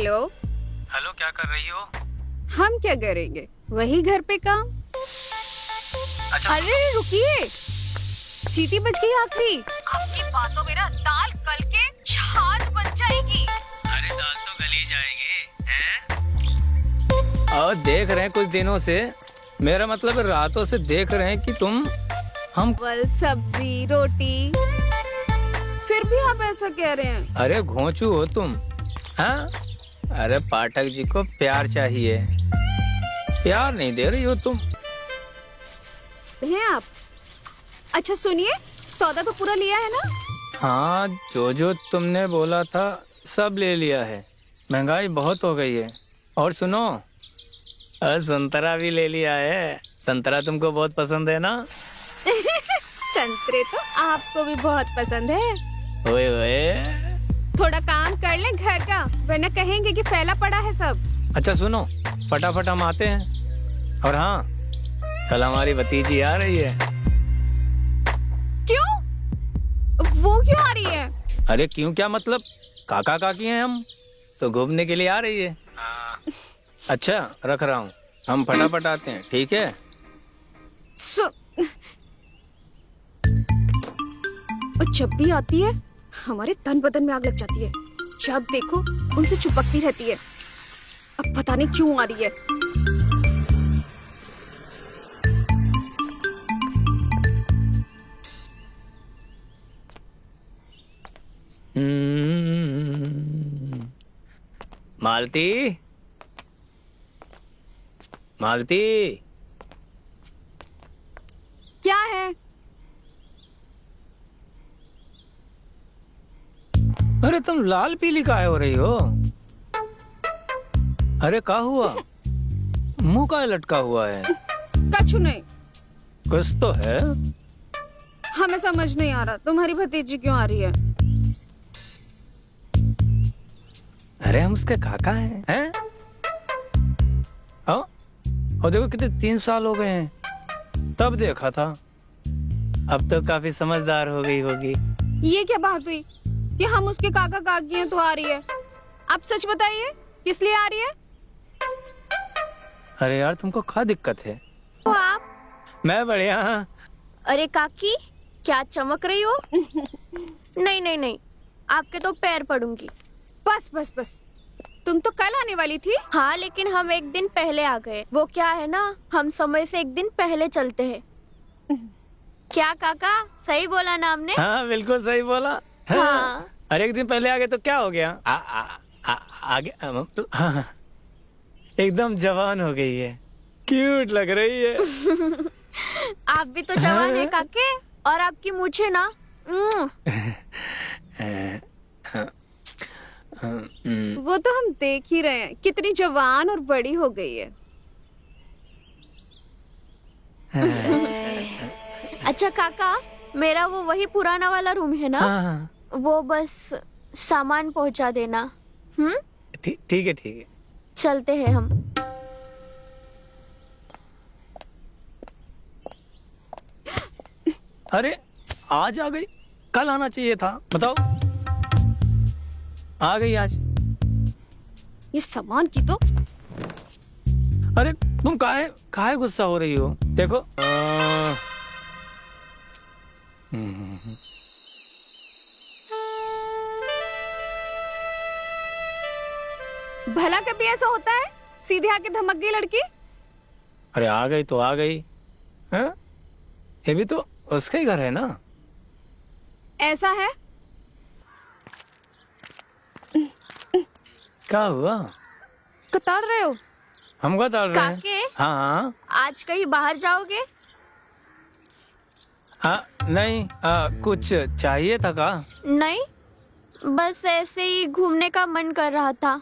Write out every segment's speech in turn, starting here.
Hello. Hello, क्या कर रही हो? हम क्या करेंगे, वही घर पे काम। अच्छा, अरे रुकिए, सीटी बज गई आखिरी। आपकी बातों में ना दाल गल के छाछ बन जाएगी। अरे दाल तो गली जाएगी हैं? और देख रहे हैं कुछ दिनों से, मेरा मतलब रातों से देख रहे हैं कि तुम हम चावल सब्जी रोटी, फिर भी आप ऐसा कह रहे हैं। अरे घोंचू हो तुम। हाँ, अरे पाठक जी को प्यार चाहिए, प्यार नहीं दे रही हो तुम। हैं आप? अच्छा सुनिए, सौदा तो पूरा लिया है ना? हाँ, जो जो तुमने बोला था सब ले लिया है। महंगाई बहुत हो गई है। और सुनो, संतरा भी ले लिया है। संतरा तुमको बहुत पसंद है ना? संतरे तो आपको भी बहुत पसंद है। ओए ओए। थोड़ा काम कर ले घर का, वरना कहेंगे कि फैला पड़ा है सब। अच्छा सुनो, फटाफट हम आते हैं। और हाँ, कल हमारी भतीजी आ रही है। क्यों? वो क्यों आ रही है? अरे क्यों क्या मतलब, काका काकी हैं हम, तो घूमने के लिए आ रही है। अच्छा रख रहा हूँ, हम फटाफट आते हैं, ठीक है? और जब भी आती है हमारे तन बदन में आग लग जाती है। जब देखो उनसे चिपकती रहती है। अब पता नहीं क्यों आ रही है। मालती, मालती। क्या है? अरे तुम लाल पीली काहे हो रही हो? अरे क्या हुआ? मुंह का लटका हुआ है? कछु नहीं। कुछ तो है। हमें समझ नहीं आ रहा तुम्हारी भतीजी क्यों आ रही है। अरे हम उसके काका हैं? आओ, और देखो कितने 3 साल हो गए हैं, तब देखा था। अब तो काफी समझदार हो गई होगी। ये क्या बात हुई कि हम उसके काका काकी हैं तो आ रही है? आप सच बताइए, किस लिए आ रही है? अरे यार, तुमको क्या दिक्कत है? तो आप? मैं बढ़िया। अरे काकी, क्या चमक रही हो? नहीं नहीं नहीं, आपके तो पैर पड़ूंगी। बस बस बस, तुम तो कल आने वाली थी। हाँ, लेकिन हम एक दिन पहले आ गए। वो क्या है ना, हम समय से एक दिन पहले चलते हैं। क्या काका, सही बोला ना हमने? हाँ बिल्कुल सही बोला। हाँ। अरे एक दिन पहले आ गए तो क्या हो गया? आगे तो हाँ, एकदम जवान हो गई है, क्यूट लग रही है। आप भी तो जवान है काके, और आपकी मूछें ना। वो तो हम देख ही रहे हैं, कितनी जवान और बड़ी हो गई है। अच्छा काका, मेरा वो वही पुराना वाला रूम है ना? हाँ, वो बस सामान पहुंचा देना। ठीक है ठीक है। चलते हैं हम। अरे आज आ गई, कल आना चाहिए था, बताओ। आ गई आज। ये सामान की तो अरे तुम काहे काहे गुस्सा हो रही हो? देखो भला कभी ऐसा होता है, सीधे आके धमक गई लड़की। अरे आ गई तो आ गई है? ये भी तो उसका ही घर है ना। ऐसा है? क्या हुआ? कतार रहे हो? हम क्या डाल रहे हैं? काके, हाँ आज कहीं बाहर जाओगे? हाँ, नहीं कुछ चाहिए था का? नहीं, बस ऐसे ही घूमने का मन कर रहा था।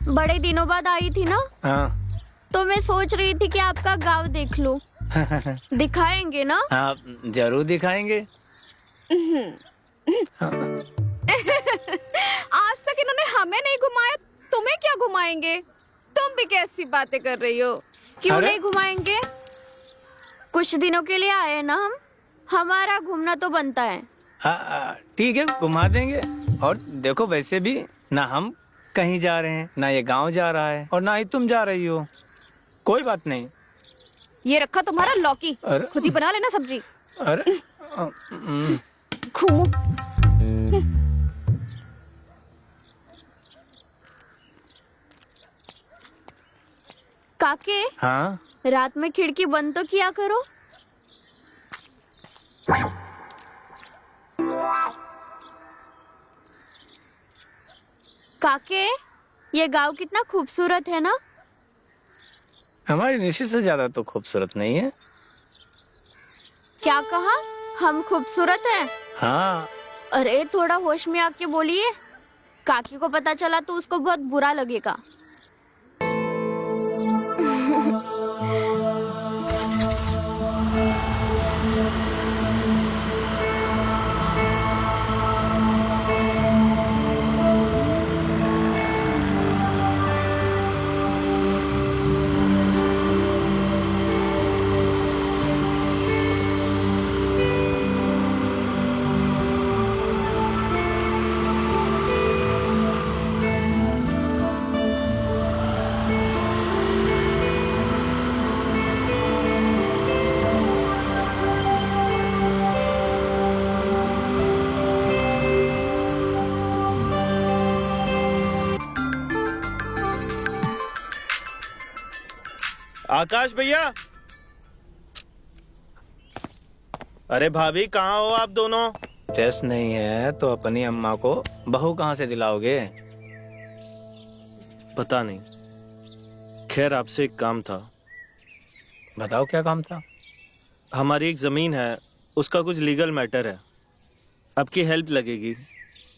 बड़े दिनों बाद आई थी ना, हाँ तो मैं सोच रही थी कि आपका गांव देख लूं। दिखाएंगे ना? हाँ जरूर दिखाएंगे। आज तक इन्होंने हमें नहीं घुमाया, तुम्हें क्या घुमाएंगे? तुम भी कैसी बातें कर रही हो? क्यों अरे? नहीं घुमाएंगे? कुछ दिनों के लिए आए हैं ना हम, हमारा घूमना तो बनता है। ठीक है, घुमा देंगे। और देखो, वैसे भी ना हम कहीं जा रहे हैं, ना ये गांव जा रहा है, और ना ही तुम जा रही हो। कोई बात नहीं। ये रखा तुम्हारा लौकी, अरे खुद ही बना लेना सब्जी। अरे घूमो। काके, हाँ, रात में खिड़की बंद तो किया करो। काके, ये गांव कितना खूबसूरत है ना। हमारी निशी से ज्यादा तो खूबसूरत नहीं है। क्या कहा? हम खूबसूरत हैं? हाँ। अरे थोड़ा होश में आके बोलिए, काकी को पता चला तो उसको बहुत बुरा लगेगा। आकाश भैया, अरे भाभी कहाँ हो आप दोनों? टेस्ट नहीं है तो अपनी अम्मा को बहू कहाँ से दिलाओगे? पता नहीं, खैर आपसे एक काम था। बताओ, क्या काम था? हमारी एक जमीन है, उसका कुछ लीगल मैटर है, आपकी हेल्प लगेगी।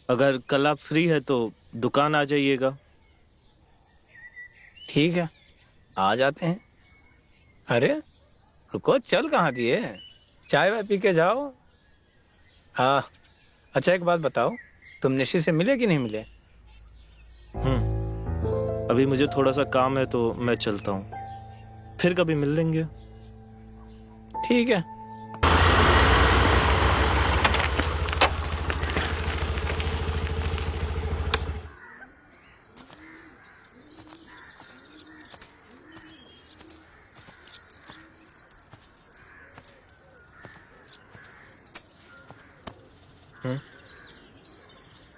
अगर कल आप फ्री है तो दुकान आ जाइएगा। ठीक है, आ जाते हैं। अरे रुको, चल कहाँ दिए? चाय वाय पी के जाओ। अच्छा एक बात बताओ, तुम निशी से मिले कि नहीं मिले? अभी मुझे थोड़ा सा काम है तो मैं चलता हूँ, फिर कभी मिल लेंगे। ठीक है।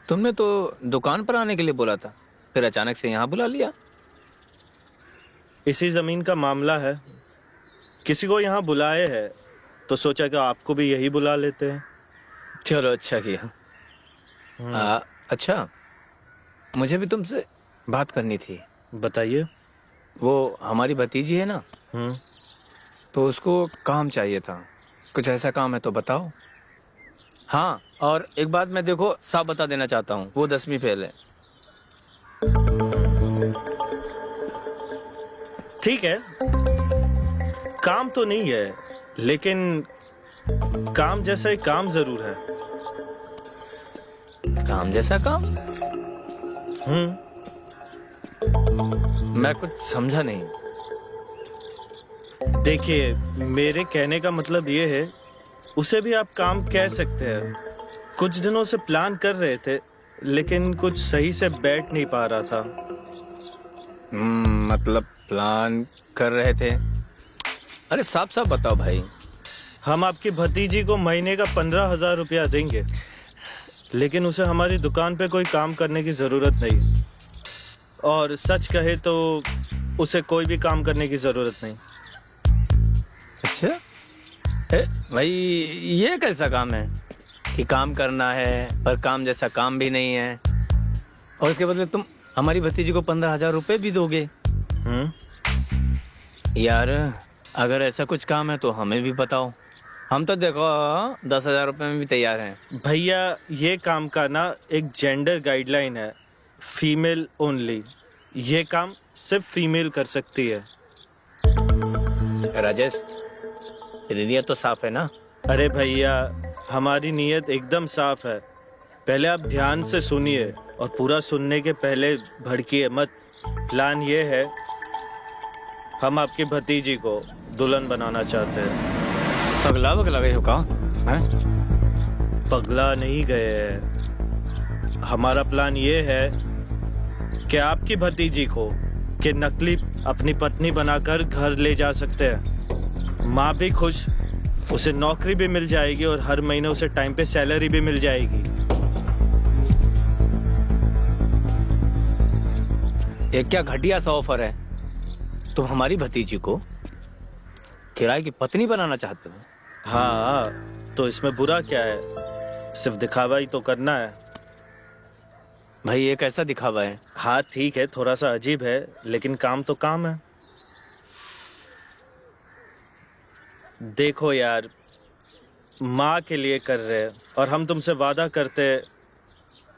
तुमने तो दुकान पर आने के लिए बोला था, फिर अचानक से यहाँ बुला लिया। इसी जमीन का मामला है, किसी को यहाँ बुलाए है तो सोचा कि आपको भी यही बुला लेते हैं। चलो, अच्छा किया। अच्छा, मुझे भी तुमसे बात करनी थी। बताइए। वो हमारी भतीजी है ना, तो उसको काम चाहिए था। कुछ ऐसा काम है तो बताओ। हाँ, और एक बात मैं देखो साफ बता देना चाहता हूँ, वो 10वीं फेल है। ठीक है, काम तो नहीं है, लेकिन काम जैसा एक काम जरूर है। काम जैसा काम? मैं कुछ समझा नहीं। देखिए, मेरे कहने का मतलब ये है, उसे भी आप काम कह सकते हैं। कुछ दिनों से प्लान कर रहे थे, लेकिन कुछ सही से बैठ नहीं पा रहा था। मतलब प्लान कर रहे थे? अरे साफ साफ बताओ भाई। हम आपकी भतीजी को महीने का 15,000 रुपया देंगे, लेकिन उसे हमारी दुकान पे कोई काम करने की जरूरत नहीं। और सच कहे तो उसे कोई भी काम करने की जरूरत नहीं। अच्छा भाई, ये कैसा काम है कि काम करना है पर काम जैसा काम भी नहीं है, और उसके बदले तुम हमारी भतीजी को 15,000 रुपए भी दोगे? यार, अगर ऐसा कुछ काम है तो हमें भी बताओ, हम तो देखो 10,000 रुपए में भी तैयार हैं। भैया, ये काम का ना एक जेंडर गाइडलाइन है, फीमेल ओनली। ये काम सिर्फ फीमेल कर सकती है। राजेश, तेरी नीयत तो साफ है ना? अरे भैया, हमारी नीयत एकदम साफ है। पहले आप ध्यान से सुनिए, और पूरा सुनने के पहले भड़किए मत। प्लान ये है, हम आपकी भतीजी को दुल्हन बनाना चाहते हैं। पगला बगला गए हो का हैं? पगला नहीं गए हैं। हमारा प्लान ये है कि आपकी भतीजी को कि नकली अपनी पत्नी बनाकर घर ले जा सकते हैं। माँ भी खुश, उसे नौकरी भी मिल जाएगी और हर महीने उसे टाइम पे सैलरी भी मिल जाएगी। ये क्या घटिया सा ऑफर है। तुम हमारी भतीजी को किराए की पत्नी बनाना चाहते हो? हाँ, तो इसमें बुरा क्या है? सिर्फ दिखावा ही तो करना है। भाई ये कैसा दिखावा है? हाँ ठीक है, थोड़ा सा अजीब है, लेकिन काम तो काम है। देखो यार, माँ के लिए कर रहे हैं और हम तुमसे वादा करते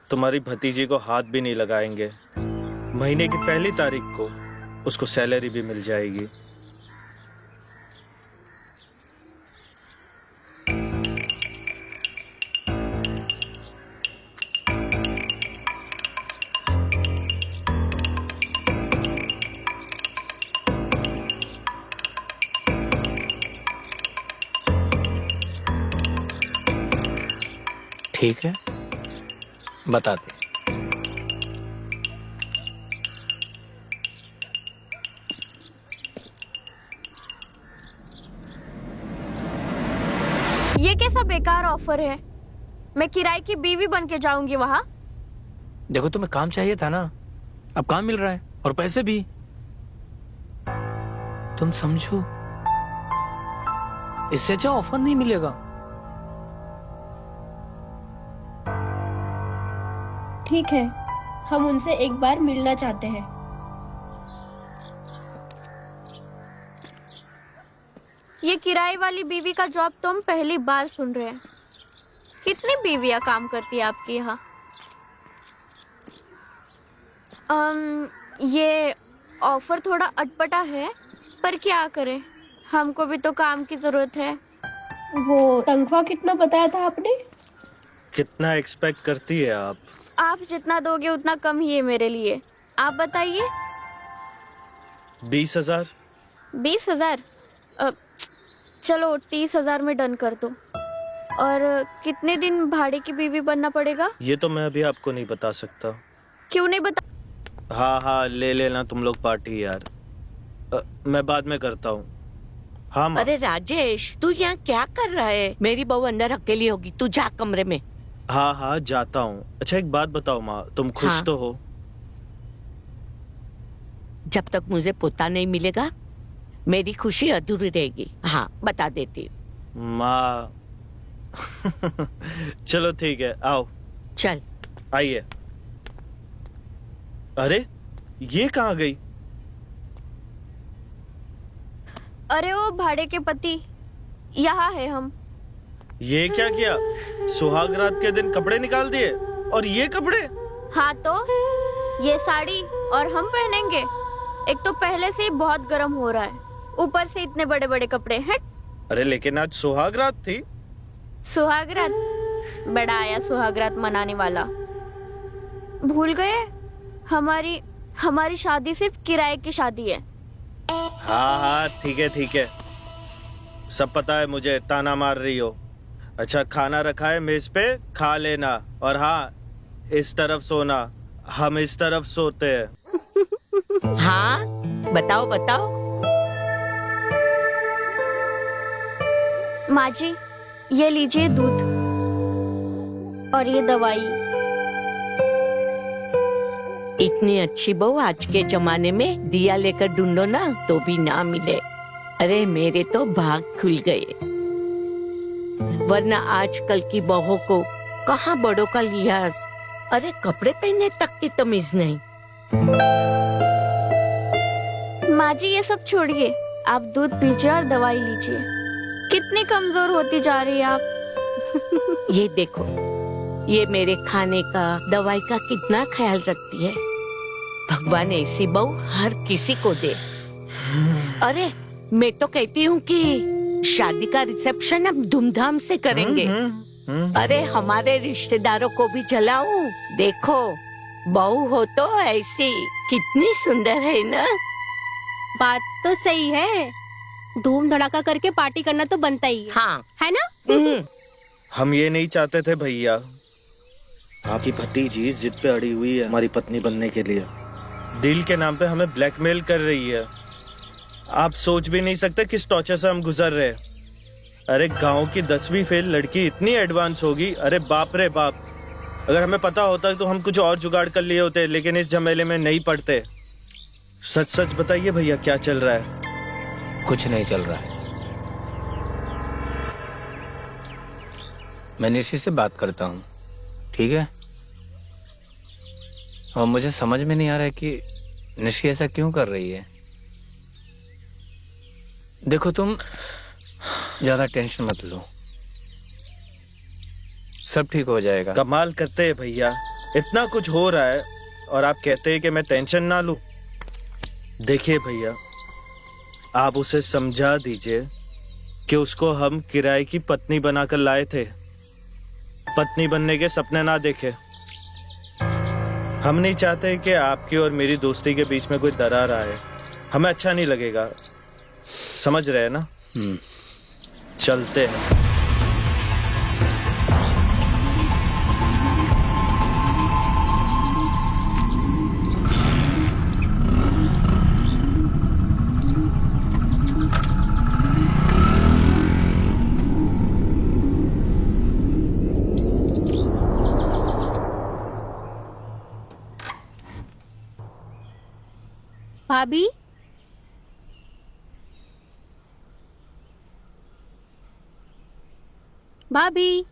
तुम्हारी भतीजी को हाथ भी नहीं लगाएंगे। महीने की पहली तारीख को उसको सैलरी भी मिल जाएगी। ठीक है, बताते। ये कैसा बेकार ऑफर है? मैं किराए की बीवी बन के जाऊंगी वहाँ। देखो तुम्हें काम चाहिए था ना, अब काम मिल रहा है और पैसे भी। तुम समझो, इससे अच्छा ऑफर नहीं मिलेगा। ठीक है, हम उनसे एक बार मिलना चाहते हैं। ये किराए वाली बीवी का जॉब तो हम पहली बार सुन रहे हैं। कितनी बीवियां काम करती है आपके यहाँ? ये ऑफर थोड़ा अटपटा है, पर क्या करें, हमको भी तो काम की जरूरत है। वो तनख्वाह कितना बताया था आपने? कितना एक्सपेक्ट करती है आप? आप जितना दोगे उतना कम ही है मेरे लिए। आप बताइए। 20,000। 20,000? चलो 30,000 में डन कर दो। और कितने दिन भाड़े की बीवी बनना पड़ेगा? ये तो मैं अभी आपको नहीं बता सकता। क्यों नहीं बता? हाँ हाँ, ले लेना तुम लोग पार्टी यार। मैं बाद में करता हूँ। हाँ माँ। अरे राजेश, तू यहाँ क्या कर रहा है? मेरी बहू अंदर अकेली होगी, तू जा कमरे में। हाँ हाँ जाता हूँ। अच्छा एक बात बताओ माँ, तुम खुश हाँ। तो हो? जब तक मुझे पोता नहीं मिलेगा मेरी खुशी अधूरी रहेगी। हाँ बता देती हूँ। माँ चलो ठीक है, आओ चल। आइए। अरे ये कहाँ गई? अरे वो भाड़े के पति, यहाँ है हम। ये क्या किया? सुहाग रात के दिन कपड़े निकाल दिए, और ये कपड़े? हाँ तो ये साड़ी और हम पहनेंगे। एक तो पहले से ही बहुत गर्म हो रहा है, ऊपर से इतने बड़े बड़े कपड़े हैं। अरे लेकिन आज सुहाग रात थी। सुहागरात? बड़ा आया सुहागरात मनाने वाला। भूल गए, हमारी शादी सिर्फ किराए की शादी है। हाँ हाँ ठीक है ठीक है, सब पता है मुझे, ताना मार रही हो। अच्छा खाना रखा है मेज पे, खा लेना। और हाँ, इस तरफ सोना, हम इस तरफ सोते हैं। हाँ बताओ बताओ। माँ जी, ये लीजिए दूध और ये दवाई। इतनी अच्छी बहू आज के जमाने में दिया लेकर ढूंढो ना तो भी ना मिले। अरे मेरे तो भाग खुल गए, वरना आजकल की बहू को कहाँ बड़ों का लिहाज, अरे कपड़े पहनने तक की तमीज नहीं। माँ जी ये सब छोड़िए, आप दूध पीजिए और दवाई लीजिए। कितनी कमजोर होती जा रही है आप। ये देखो, ये मेरे खाने का दवाई का कितना ख्याल रखती है। भगवान ऐसी बहू हर किसी को दे। अरे मैं तो कहती हूँ कि शादी का रिसेप्शन अब धूमधाम से करेंगे। अरे हमारे रिश्तेदारों को भी जलाओ। देखो बहू हो तो ऐसी, कितनी सुंदर है ना। बात तो सही है, धूम धड़ाका करके पार्टी करना तो बनता ही हाँ। है ना? हम ये नहीं चाहते थे भैया। आपकी भतीजी जिद पे अड़ी हुई है हमारी पत्नी बनने के लिए। दिल के नाम पे हमें ब्लैकमेल कर रही है। आप सोच भी नहीं सकते किस टॉर्चर से हम गुजर रहे हैं। अरे गांव की 10वीं फेल लड़की इतनी एडवांस होगी, अरे बाप रे बाप। अगर हमें पता होता तो हम कुछ और जुगाड़ कर लिए होते, लेकिन इस झमेले में नहीं पड़ते। सच सच बताइए भैया, क्या चल रहा है? कुछ नहीं चल रहा है। मैं निशी से बात करता हूँ, ठीक है? और मुझे समझ में नहीं आ रहा है कि निशी ऐसा क्यों कर रही है। देखो, तुम ज्यादा टेंशन मत लो, सब ठीक हो जाएगा। कमाल करते हैं भैया, इतना कुछ हो रहा है और आप कहते हैं कि मैं टेंशन ना लूं। देखिए भैया, आप उसे समझा दीजिए कि उसको हम किराए की पत्नी बनाकर लाए थे। पत्नी बनने के सपने ना देखे। हम नहीं चाहते कि आपकी और मेरी दोस्ती के बीच में कोई दरार आए। हमें अच्छा नहीं लगेगा, समझ रहे हैं ना? चलते हैं। भाभी, भाभी,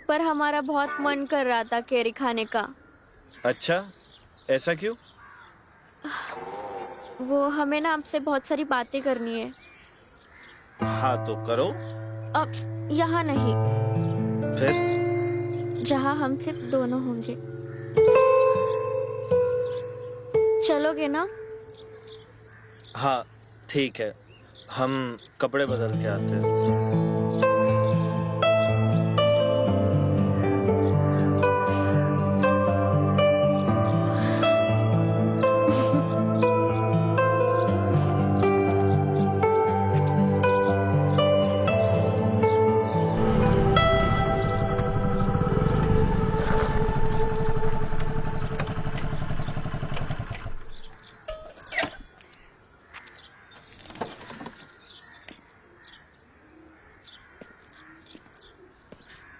पर हमारा बहुत मन कर रहा था केरी खाने का। अच्छा, ऐसा क्यों? वो हमें ना आपसे बहुत सारी बातें करनी है। हाँ तो करो। अब यहाँ नहीं, फिर? जहाँ हम सिर्फ दोनों होंगे। चलोगे ना? हाँ ठीक है, हम कपड़े बदल के आते हैं।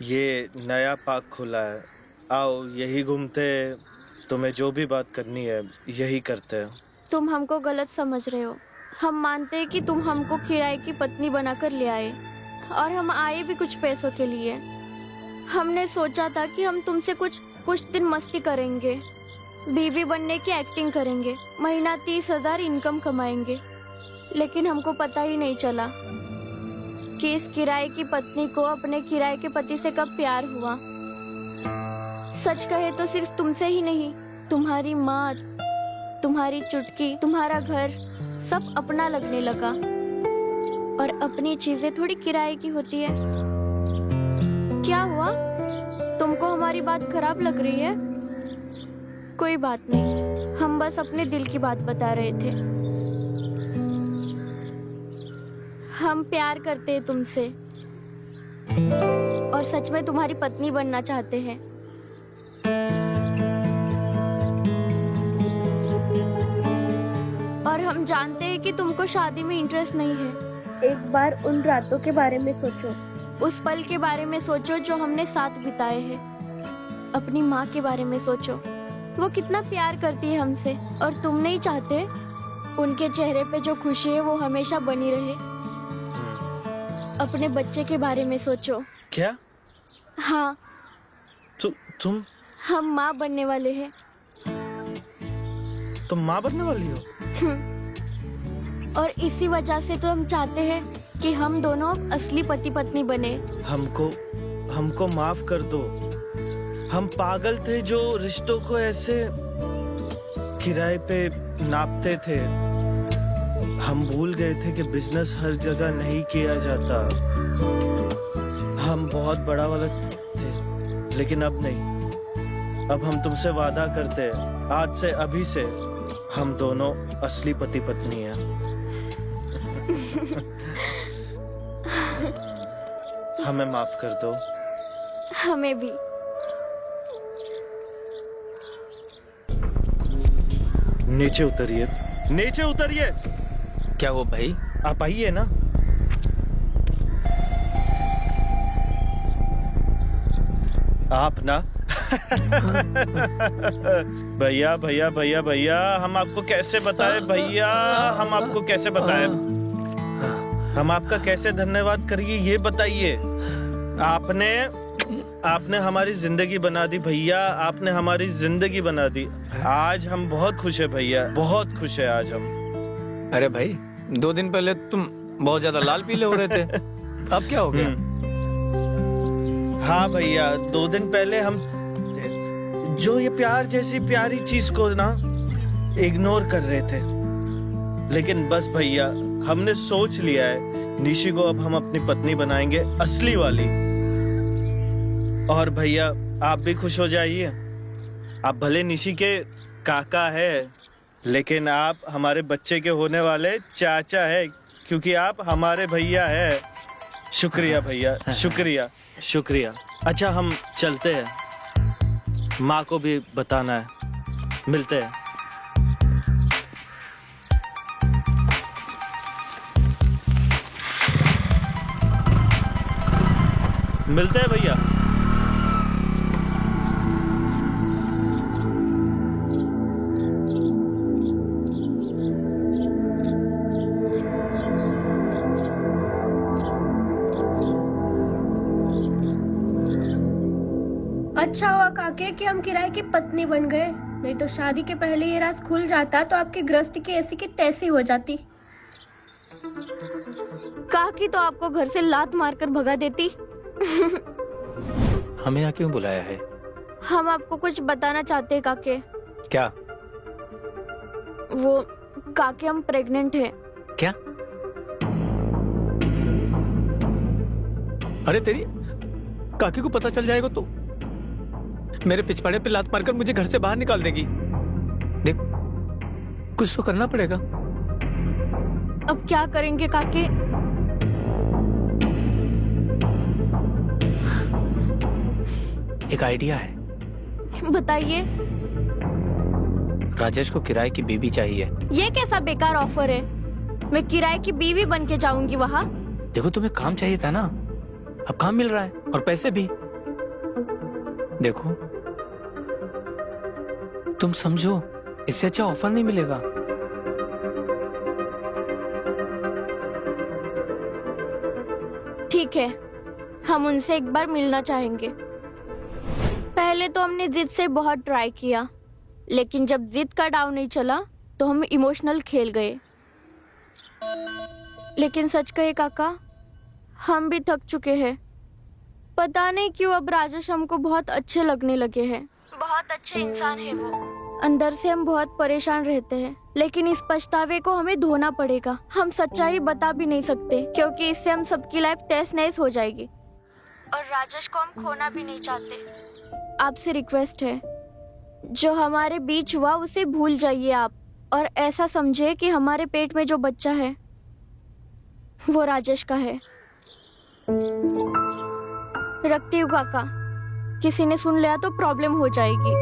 ये नया पार्क खुला है, आओ यही घूमते। तुम्हें जो भी बात करनी है यही करते हैं। तुम हमको गलत समझ रहे हो। हम मानते हैं कि तुम हमको किराए की पत्नी बनाकर ले आए, और हम आए भी कुछ पैसों के लिए। हमने सोचा था कि हम तुमसे कुछ दिन मस्ती करेंगे, बीवी बनने की एक्टिंग करेंगे, महीना 30,000 इनकम कमाएंगे। लेकिन हमको पता ही नहीं चला कि इस किराए की पत्नी को अपने किराए के पति से कब प्यार हुआ। सच कहे तो सिर्फ तुमसे ही नहीं, तुम्हारी माँ, तुम्हारी चुटकी, तुम्हारा घर सब अपना लगने लगा। और अपनी चीजें थोड़ी किराए की होती है। क्या हुआ? तुमको हमारी बात खराब लग रही है? कोई बात नहीं, हम बस अपने दिल की बात बता रहे थे। हम प्यार करते हैं तुमसे और सच में तुम्हारी पत्नी बनना चाहते हैं। और हम जानते हैं कि तुमको शादी में इंटरेस्ट नहीं है। एक बार उन रातों के बारे में सोचो, उस पल के बारे में सोचो जो हमने साथ बिताए हैं। अपनी माँ के बारे में सोचो, वो कितना प्यार करती है हमसे, और तुम नहीं चाहते उनके चेहरे पे जो खुशी है वो हमेशा बनी रहे। अपने बच्चे के बारे में सोचो। क्या? हाँ, तुम हम माँ बनने वाले हैं। तुम माँ बनने वाली हो? और इसी वजह से तो हम चाहते हैं कि हम दोनों असली पति पत्नी बने। हमको माफ कर दो। हम पागल थे जो रिश्तों को ऐसे किराए पे नापते थे। हम भूल गए थे कि बिजनेस हर जगह नहीं किया जाता। हम बहुत बड़ा वाला थे, लेकिन अब नहीं। अब हम तुमसे वादा करते हैं, आज से अभी से हम दोनों असली पति पत्नी हैं। हमें माफ कर दो। हमें भी। नीचे उतरिए, नीचे उतरिए। क्या वो भाई? आप आइए ना। आप ना भैया भैया भैया भैया, हम आपको कैसे बताएं भैया, हम आपको कैसे बताएं? हम आपका कैसे धन्यवाद करिए ये बताइए। आपने हमारी जिंदगी बना दी भैया, आपने हमारी जिंदगी बना दी। आज हम बहुत खुश है भैया, बहुत खुश है आज हम। अरे भाई, 2 दिन पहले तुम बहुत ज्यादा लाल पीले हो रहे थे, अब क्या हो गया? हाँ भैया, 2 दिन पहले हम जो ये प्यार जैसी प्यारी चीज को ना इग्नोर कर रहे थे, लेकिन बस भैया हमने सोच लिया है निशी को अब हम अपनी पत्नी बनाएंगे, असली वाली। और भैया आप भी खुश हो जाइए। आप भले निशी के काका है, लेकिन आप हमारे बच्चे के होने वाले चाचा है, क्योंकि आप हमारे भैया है। शुक्रिया भैया, शुक्रिया शुक्रिया। अच्छा हम चलते हैं, माँ को भी बताना है। मिलते हैं। मिलते हैं भैया। अच्छा हुआ काके कि हम किराए की पत्नी बन गए, नहीं तो शादी के पहले ये राज खुल जाता तो आपकी गृहस्थी की ऐसी की तैसी हो जाती। काकी तो आपको घर से लात मारकर भगा देती। हमें यहाँ क्यों बुलाया है? हम आपको कुछ बताना चाहते हैं काके। क्या? वो काके, हम प्रेग्नेंट हैं। क्या? अरे तेरी काकी को पता चल जाएगा तो मेरे पिछवाड़े पे लात मारकर मुझे घर से बाहर निकाल देगी। देख, कुछ तो करना पड़ेगा। अब क्या करेंगे काके? एक आइडिया है। बताइए। राजेश को किराए की बीवी चाहिए। ये कैसा बेकार ऑफर है? मैं किराए की बीवी बन के जाऊंगी वहाँ? देखो, तुम्हें काम चाहिए था ना, अब काम मिल रहा है और पैसे भी। देखो तुम समझो, इससे अच्छा ऑफर नहीं मिलेगा। ठीक है, हम उनसे एक बार मिलना चाहेंगे। पहले तो हमने जिद से बहुत ट्राई किया, लेकिन जब जिद का दांव नहीं चला तो हम इमोशनल खेल गए। लेकिन सच कहे काका, हम भी थक चुके हैं। पता नहीं क्यों अब राजेश हमको बहुत अच्छे लगने लगे हैं। बहुत अच्छे इंसान है वो। अंदर से हम बहुत परेशान रहते हैं, लेकिन इस पछतावे को हमें धोना पड़ेगा। हम सच्चाई बता भी नहीं सकते, क्योंकि इससे हम सबकी लाइफ तहस नहस हो जाएगी। और राजेश को हम खोना भी नहीं चाहते। आपसे रिक्वेस्ट है, जो हमारे बीच हुआ उसे भूल जाइए आप, और ऐसा समझे कि हमारे पेट में जो बच्चा है वो राजेश का है। रखती हूँ काका, किसी ने सुन लिया तो प्रॉब्लम हो जाएगी।